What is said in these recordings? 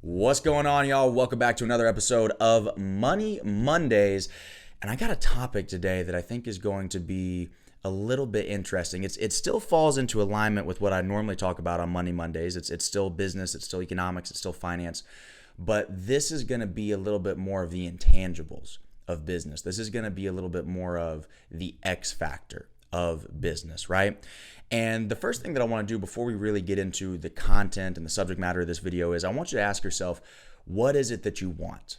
What's going on, y'all? Welcome back to another episode of Money Mondays. And I got a topic today that I think is going to be a little bit interesting. It still falls into alignment with what I normally talk about on Money Mondays. It's still business, it's still economics, it's still finance. But this is going to be a little bit more of the intangibles of business. This is going to be a little bit more of the X factor of business, right? And the first thing that I want to do before we really get into the content and the subject matter of this video is I want you to ask yourself, what is it that you want?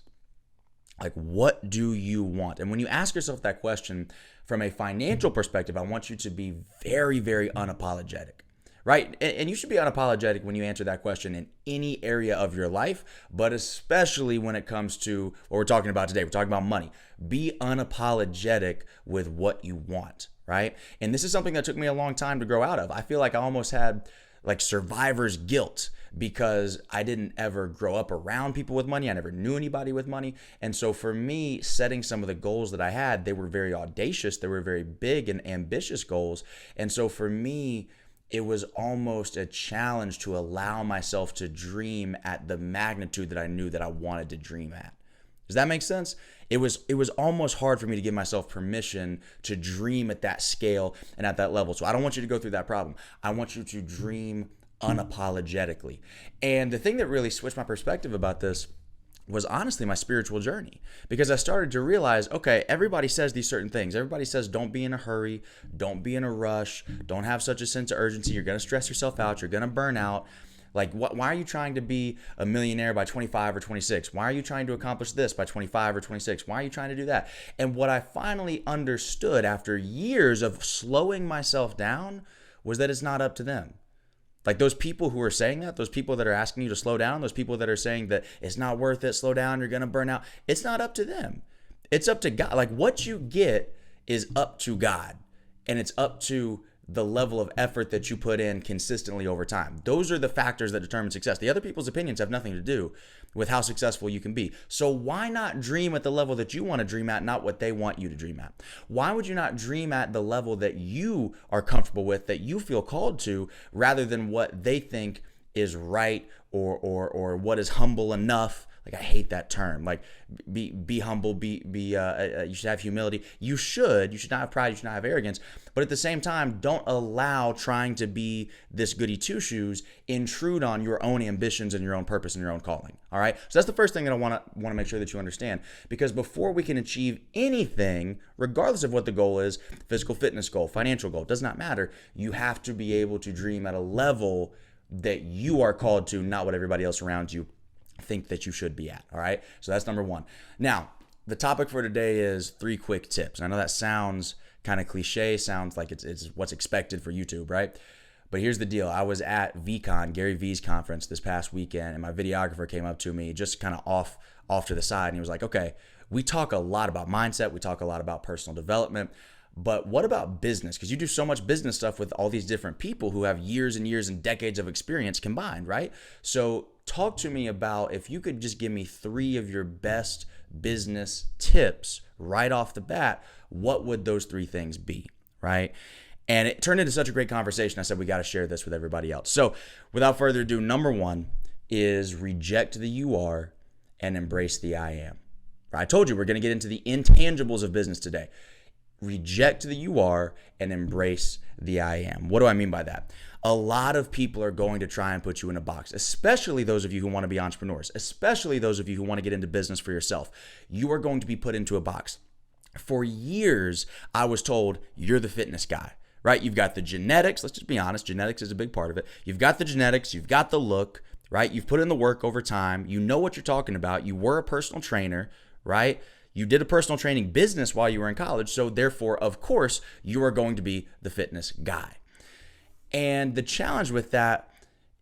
Like, what do you want? And when you ask yourself that question from a financial perspective, I want you to be very, very unapologetic, right? And you should be unapologetic when you answer that question in any area of your life, but especially when it comes to what we're talking about today. We're talking about money. Be unapologetic with what you want, right? And this is something that took me a long time to grow out of. I feel like I almost had like survivor's guilt because I didn't ever grow up around people with money. I never knew anybody with money. And so for me, setting some of the goals that I had, they were very audacious. They were very big and ambitious goals. And so for me, it was almost a challenge to allow myself to dream at the magnitude that I knew that I wanted to dream at. Does that make sense? It was almost hard for me to give myself permission to dream at that scale and at that level. So I don't want you to go through that problem. I want you to dream unapologetically. And the thing that really switched my perspective about this was honestly my spiritual journey, because I started to realize, okay, everybody says these certain things. Everybody says, don't be in a hurry, don't be in a rush, don't have such a sense of urgency. You're going to stress yourself out. You're going to burn out. Like, why are you trying to be a millionaire by 25 or 26? Why are you trying to accomplish this by 25 or 26? Why are you trying to do that? And what I finally understood after years of slowing myself down was that it's not up to them. Like, those people who are saying that, those people that are asking you to slow down, those people that are saying that it's not worth it, slow down, you're going to burn out, it's not up to them. It's up to God. Like, what you get is up to God, and it's up to the level of effort that you put in consistently over time. Those are the factors that determine success. The other people's opinions have nothing to do with how successful you can be. So why not dream at the level that you want to dream at, not what they want you to dream at? Why would you not dream at the level that you are comfortable with, that you feel called to, rather than what they think is right or what is humble enough? Like, I hate that term. Like, be humble, you should have humility. You should not have pride, you should not have arrogance. But at the same time, don't allow trying to be this goody two-shoes intrude on your own ambitions and your own purpose and your own calling. All right? So that's the first thing that I want to make sure that you understand. Because before we can achieve anything, regardless of what the goal is, physical fitness goal, financial goal, does not matter. You have to be able to dream at a level that you are called to, not what everybody else around you think that you should be at. All right. So that's number one. Now, the topic for today is 3 quick tips. And I know that sounds kind of cliche, sounds like it's what's expected for YouTube, right? But here's the deal. I was at VCon, Gary V's conference this past weekend, and my videographer came up to me just kind of off to the side, and he was like, okay, we talk a lot about mindset. We talk a lot about personal development. But what about business? Because you do so much business stuff with all these different people who have years and years and decades of experience combined, right? So talk to me about, if you could just give me 3 of your best business tips right off the bat, what would those 3 things be, right? And it turned into such a great conversation. I said, we got to share this with everybody else. So without further ado, number 1 is reject the you are and embrace the I am. I told you we're going to get into the intangibles of business today. Reject the you are and embrace the I am. What do I mean by that? A lot of people are going to try and put you in a box, especially those of you who want to be entrepreneurs, especially those of you who want to get into business for yourself. You are going to be put into a box. For years, I was told, you're the fitness guy, right? You've got the genetics. Let's just be honest. Genetics is a big part of it. You've got the genetics. You've got the look, right? You've put in the work over time. You know what you're talking about. You were a personal trainer, right? You did a personal training business while you were in college, so therefore, of course, you are going to be the fitness guy. And the challenge with that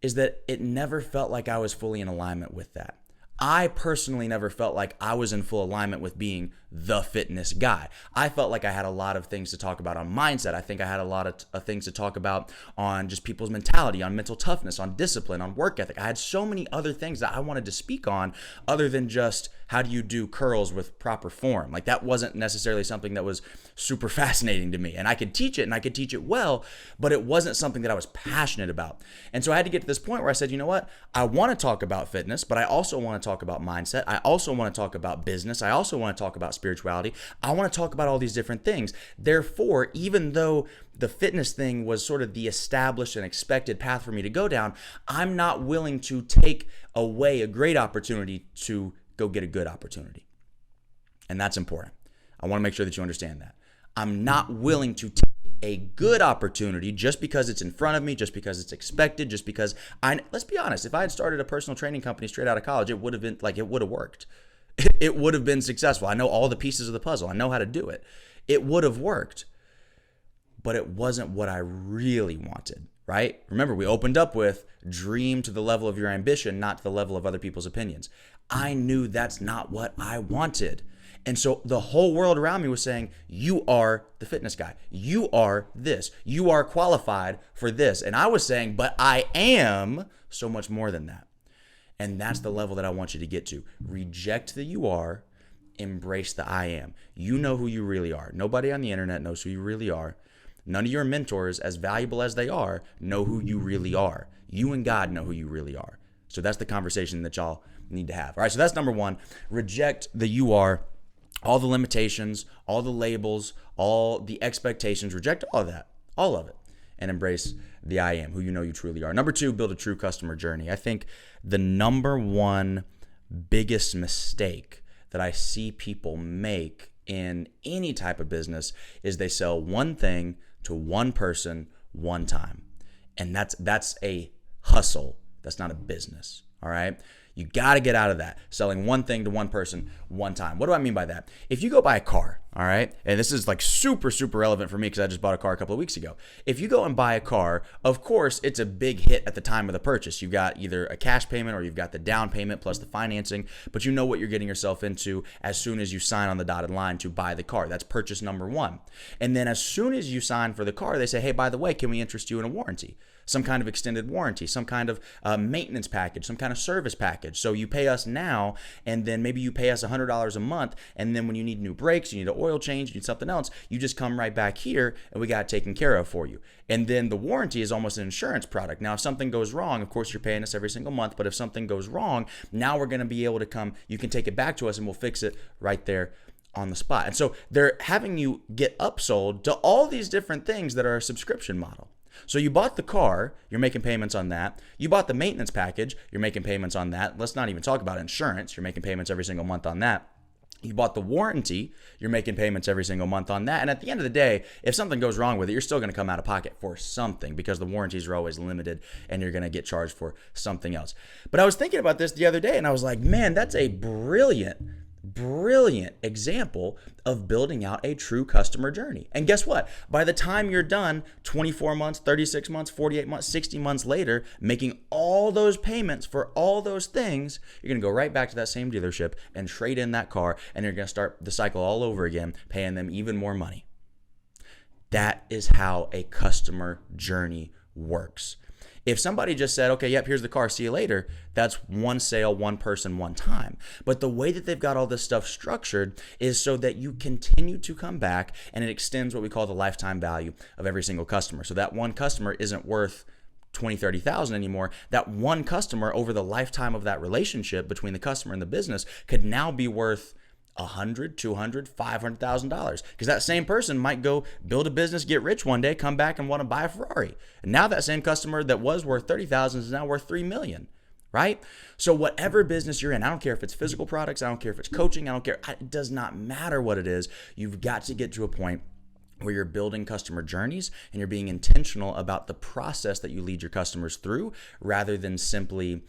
is that it never felt like I was fully in alignment with that. I personally never felt like I was in full alignment with being the fitness guy. I felt like I had a lot of things to talk about on mindset. I think I had a lot of things to talk about on just people's mentality, on mental toughness, on discipline, on work ethic. I had so many other things that I wanted to speak on other than just How do you do curls with proper form? Like, that wasn't necessarily something that was super fascinating to me. And I could teach it, and I could teach it well, but it wasn't something that I was passionate about. And so I had to get to this point where I said, you know what? I want to talk about fitness, but I also want to talk about mindset. I also want to talk about business. I also want to talk about spirituality. I want to talk about all these different things. Therefore, even though the fitness thing was sort of the established and expected path for me to go down, I'm not willing to take away a great opportunity to go get a good opportunity. And that's important. I want to make sure that you understand that. I'm not willing to take a good opportunity just because it's in front of me, just because it's expected, just because let's be honest, if I had started a personal training company straight out of college, it would have been like, it would have worked. It would have been successful. I know all the pieces of the puzzle. I know how to do it. It would have worked, but it wasn't what I really wanted, right? Remember, we opened up with dream to the level of your ambition, not to the level of other people's opinions. I knew that's not what I wanted. And so the whole world around me was saying, you are the fitness guy. You are this. You are qualified for this. And I was saying, but I am so much more than that. And that's the level that I want you to get to. Reject the you are, embrace the I am. You know who you really are. Nobody on the internet knows who you really are. None of your mentors, as valuable as they are, know who you really are. You and God know who you really are. So that's the conversation that y'all need to have. All right, so that's number one. Reject the you are, all the limitations, all the labels, all the expectations. Reject all of it, and embrace the I am, who you know you truly are. Number two, build a true customer journey. I think the number one biggest mistake that I see people make in any type of business is they sell one thing to one person one time. And that's a hustle. That's not a business. All right. You got to get out of that, selling one thing to one person one time. What do I mean by that? If you go buy a car, all right, and this is like super, super relevant for me because I just bought a car a couple of weeks ago. If you go and buy a car, of course, it's a big hit at the time of the purchase. You've got either a cash payment or you've got the down payment plus the financing, but you know what you're getting yourself into as soon as you sign on the dotted line to buy the car. That's purchase number one. And then as soon as you sign for the car, they say, hey, by the way, can we interest you in a warranty? Some kind of extended warranty, some kind of maintenance package, some kind of service package. So you pay us now, and then maybe you pay us $100 a month, and then when you need new brakes, you need an oil change, you need something else, you just come right back here, and we got it taken care of for you. And then the warranty is almost an insurance product. Now, if something goes wrong, of course, you're paying us every single month, but if something goes wrong, now we're going to be able to come, you can take it back to us, and we'll fix it right there on the spot. And so they're having you get upsold to all these different things that are a subscription model. So you bought the car, you're making payments on that. You bought the maintenance package, you're making payments on that. Let's not even talk about insurance. You're making payments every single month on that. You bought the warranty, you're making payments every single month on that. And at the end of the day, if something goes wrong with it, you're still going to come out of pocket for something because the warranties are always limited and you're going to get charged for something else. But I was thinking about this the other day and I was like, man, that's a brilliant example of building out a true customer journey. And guess what? By the time you're done, 24 months, 36 months, 48 months, 60 months later, making all those payments for all those things, you're going to go right back to that same dealership and trade in that car, and you're going to start the cycle all over again, paying them even more money. That is how a customer journey works. If somebody just said, okay, yep, here's the car, see you later, that's one sale, one person, one time. But the way that they've got all this stuff structured is so that you continue to come back, and it extends what we call the lifetime value of every single customer. So that one customer isn't worth 20, 30,000 anymore. That one customer over the lifetime of that relationship between the customer and the business could now be worth $100,000, $200,000, $500,000, because that same person might go build a business, get rich one day, come back and want to buy a Ferrari. And now that same customer that was worth $30,000 is now worth $3 million, right? So whatever business you're in, I don't care if it's physical products, I don't care if it's coaching, I don't care. It does not matter what it is. You've got to get to a point where you're building customer journeys and you're being intentional about the process that you lead your customers through rather than simply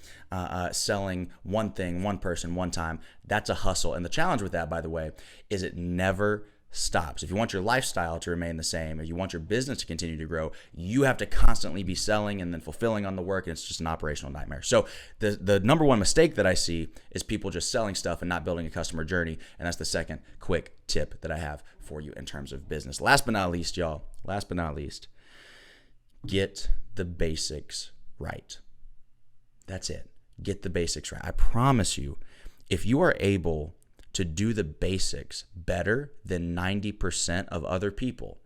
selling one thing, one person, one time. That's a hustle. And the challenge with that, by the way, is it never stops. If you want your lifestyle to remain the same, if you want your business to continue to grow, you have to constantly be selling and then fulfilling on the work, and it's just an operational nightmare. So the number one mistake that I see is people just selling stuff and not building a customer journey, and that's the second quick tip that I have for you in terms of business. Last but not least, y'all, get the basics right. That's it. Get the basics right. I promise you, If you are able to do the basics better than 90% of other people,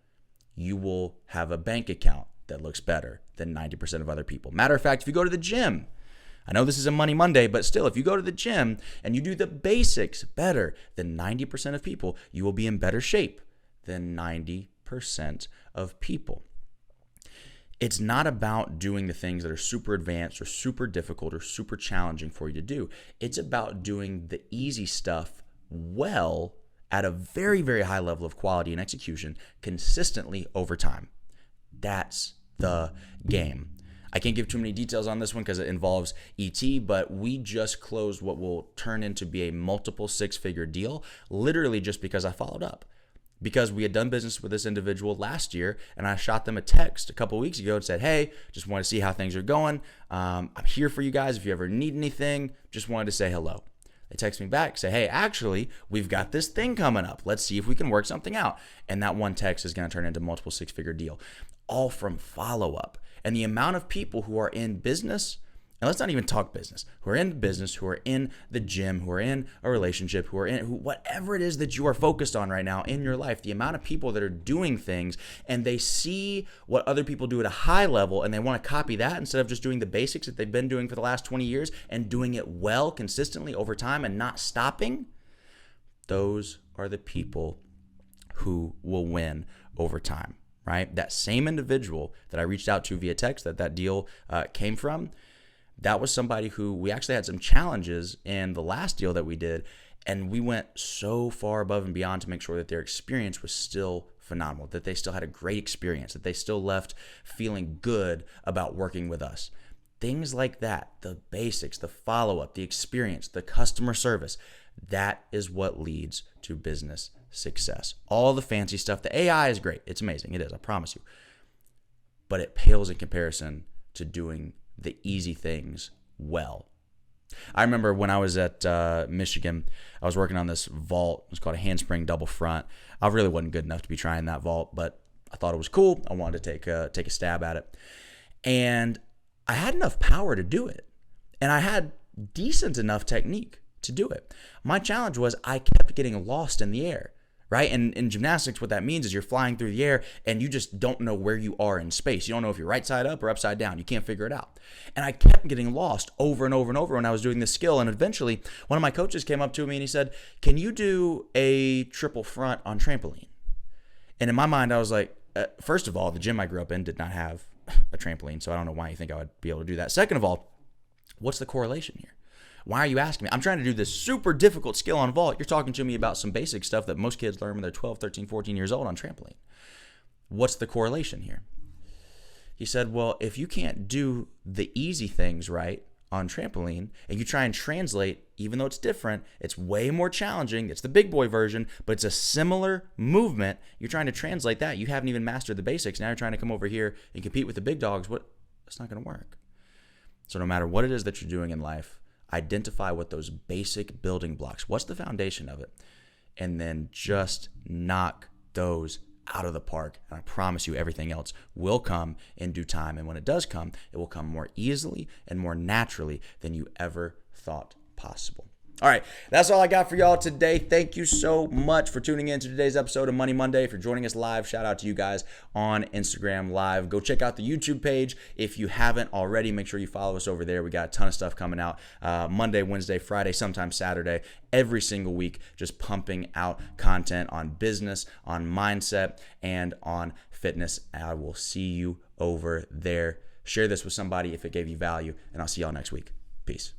you will have a bank account that looks better than 90% of other people. Matter of fact, if you go to the gym, I know this is a Money Monday, but still, if you go to the gym and you do the basics better than 90% of people, you will be in better shape than 90% of people. It's not about doing the things that are super advanced or super difficult or super challenging for you to do. It's about doing the easy stuff well at a very, very high level of quality and execution consistently over time. That's the game. I can't give too many details on this one because it involves ET, but we just closed what will turn into be a multiple six-figure deal, literally just because I followed up. Because we had done business with this individual last year, and I shot them a text a couple of weeks ago and said, hey, just want to see how things are going. I'm here for you guys. If you ever need anything, just wanted to say hello. They text me back, say, hey, actually, we've got this thing coming up. Let's see if we can work something out. And that one text is going to turn into a multiple six-figure deal, all from follow-up. And the amount of people who are in business, and let's not even talk business, who are in business, who are in the gym, who are in a relationship, whatever it is that you are focused on right now in your life, the amount of people that are doing things and they see what other people do at a high level and they want to copy that instead of just doing the basics that they've been doing for the last 20 years and doing it well consistently over time and not stopping, those are the people who will win over time, right? That same individual that I reached out to via text that deal came from, that was somebody who we actually had some challenges in the last deal that we did, and we went so far above and beyond to make sure that their experience was still phenomenal, that they still had a great experience, that they still left feeling good about working with us. Things like that, the basics, the follow-up, the experience, the customer service, that is what leads to business success. All the fancy stuff, the AI is great. It's amazing. It is, I promise you. But it pales in comparison to doing the easy things well. I remember when I was at Michigan, I was working on this vault. It was called a handspring double front. I really wasn't good enough to be trying that vault, but I thought it was cool. I wanted to take a stab at it. And I had enough power to do it. And I had decent enough technique to do it. My challenge was I kept getting lost in the air. Right? And in gymnastics, what that means is you're flying through the air and you just don't know where you are in space. You don't know if you're right side up or upside down. You can't figure it out. And I kept getting lost over and over and over when I was doing this skill. And eventually, one of my coaches came up to me and he said, can you do a triple front on trampoline? And in my mind, I was like, first of all, the gym I grew up in did not have a trampoline, so I don't know why you think I would be able to do that. Second of all, what's the correlation here? Why are you asking me? I'm trying to do this super difficult skill on vault. You're talking to me about some basic stuff that most kids learn when they're 12, 13, 14 years old on trampoline. What's the correlation here? He said, well, if you can't do the easy things right on trampoline and you try and translate, even though it's different, it's way more challenging. It's the big boy version, but it's a similar movement. You're trying to translate that. You haven't even mastered the basics. Now you're trying to come over here and compete with the big dogs. It's not going to work. So no matter what it is that you're doing in life, identify what those basic building blocks, what's the foundation of it, and then just knock those out of the park. And I promise you everything else will come in due time. And when it does come, it will come more easily and more naturally than you ever thought possible. All right, that's all I got for y'all today. Thank you so much for tuning in to today's episode of Money Monday. If you're joining us live, shout out to you guys on Instagram Live. Go check out the YouTube page. If you haven't already, make sure you follow us over there. We got a ton of stuff coming out Monday, Wednesday, Friday, sometimes Saturday, every single week, just pumping out content on business, on mindset, and on fitness. I will see you over there. Share this with somebody if it gave you value, and I'll see y'all next week. Peace.